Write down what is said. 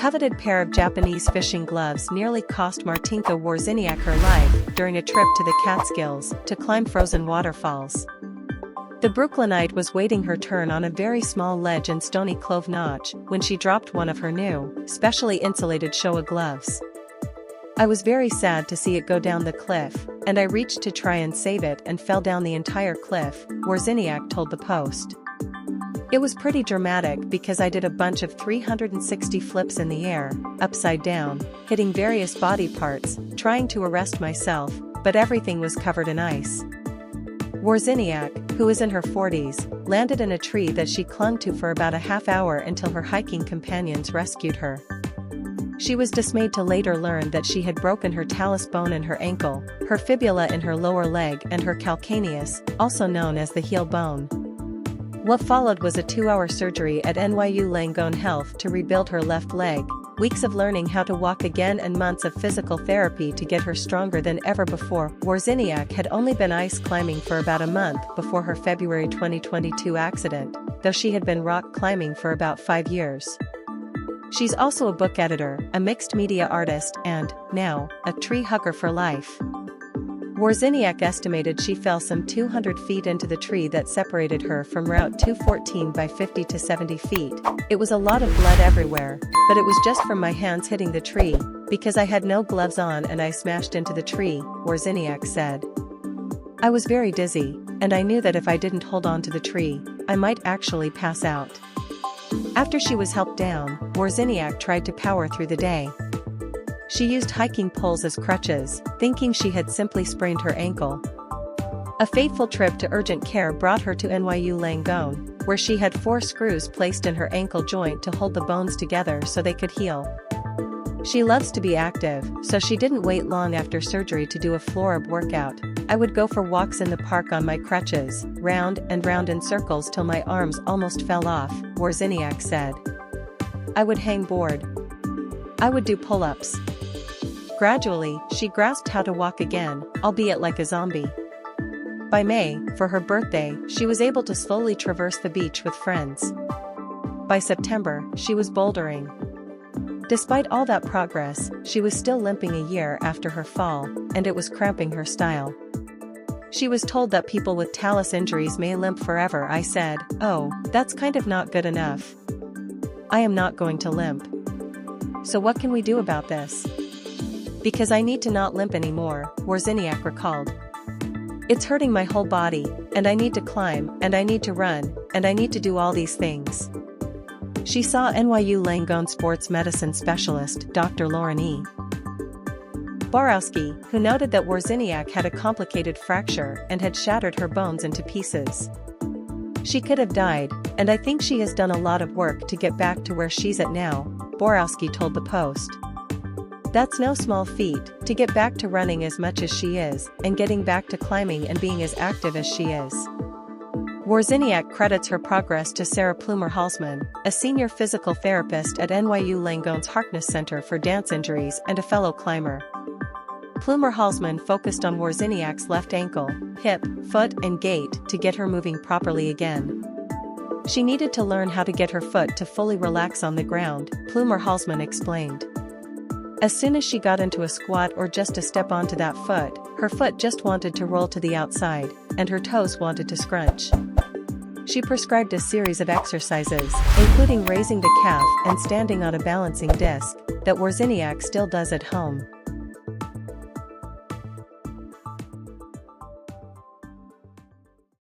coveted pair of Japanese fishing gloves nearly cost Martynka Wawrzyniak her life during a trip to the Catskills to climb frozen waterfalls. The Brooklynite was waiting her turn on a very small ledge in Stony Clove Notch when she dropped one of her new, specially insulated Showa gloves. I was very sad to see it go down the cliff, and I reached to try and save it and fell down the entire cliff, Wawrzyniak told the Post. It was pretty dramatic because I did a bunch of 360 flips in the air, upside down, hitting various body parts, trying to arrest myself, but everything was covered in ice. Wawrzyniak, who is in her 40s, landed in a tree that she clung to for about a half hour until her hiking companions rescued her. She was dismayed to later learn that she had broken her talus bone in her ankle, her fibula in her lower leg and her calcaneus, also known as the heel bone. What followed was a 2-hour surgery at NYU Langone Health to rebuild her left leg, weeks of learning how to walk again and months of physical therapy to get her stronger than ever before. Wawrzyniak had only been ice climbing for about a month before her February 2022 accident, though she had been rock climbing for about 5 years. She's also a book editor, a mixed media artist and, now, a tree hugger for life. Wawrzyniak estimated she fell some 200 feet into the tree that separated her from Route 214 by 50 to 70 feet. It was a lot of blood everywhere, but it was just from my hands hitting the tree, because I had no gloves on and I smashed into the tree, Wawrzyniak said. I was very dizzy, and I knew that if I didn't hold on to the tree, I might actually pass out. After she was helped down, Wawrzyniak tried to power through the day. She used hiking poles as crutches, thinking she had simply sprained her ankle. A fateful trip to urgent care brought her to NYU Langone, where she had 4 screws placed in her ankle joint to hold the bones together so they could heal. She loves to be active, so she didn't wait long after surgery to do a floor-up workout. I would go for walks in the park on my crutches, round and round in circles till my arms almost fell off, Wawrzyniak said. I would hang board. I would do pull-ups. Gradually, she grasped how to walk again, albeit like a zombie. By May, for her birthday, she was able to slowly traverse the beach with friends. By September, she was bouldering. Despite all that progress, she was still limping a year after her fall, and it was cramping her style. She was told that people with talus injuries may limp forever. I said, "Oh, that's kind of not good enough. I am not going to limp. So what can we do about this? Because I need to not limp anymore," Wawrzyniak recalled. "It's hurting my whole body, and I need to climb, and I need to run, and I need to do all these things." She saw NYU Langone sports medicine specialist Dr. Lauren E. Borowski, who noted that Wawrzyniak had a complicated fracture and had shattered her bones into pieces. "She could have died, and I think she has done a lot of work to get back to where she's at now," Borowski told the Post. "That's no small feat, to get back to running as much as she is, and getting back to climbing and being as active as she is." Wawrzyniak credits her progress to Sarah Plumer-Holzman, a senior physical therapist at NYU Langone's Harkness Center for Dance Injuries and a fellow climber. Plumer-Holzman focused on Wawrzyniak's left ankle, hip, foot and gait to get her moving properly again. She needed to learn how to get her foot to fully relax on the ground, Plumer-Holzman explained. As soon as she got into a squat or just to step onto that foot, her foot just wanted to roll to the outside, and her toes wanted to scrunch. She prescribed a series of exercises, including raising the calf and standing on a balancing disc, that Wawrzyniak still does at home.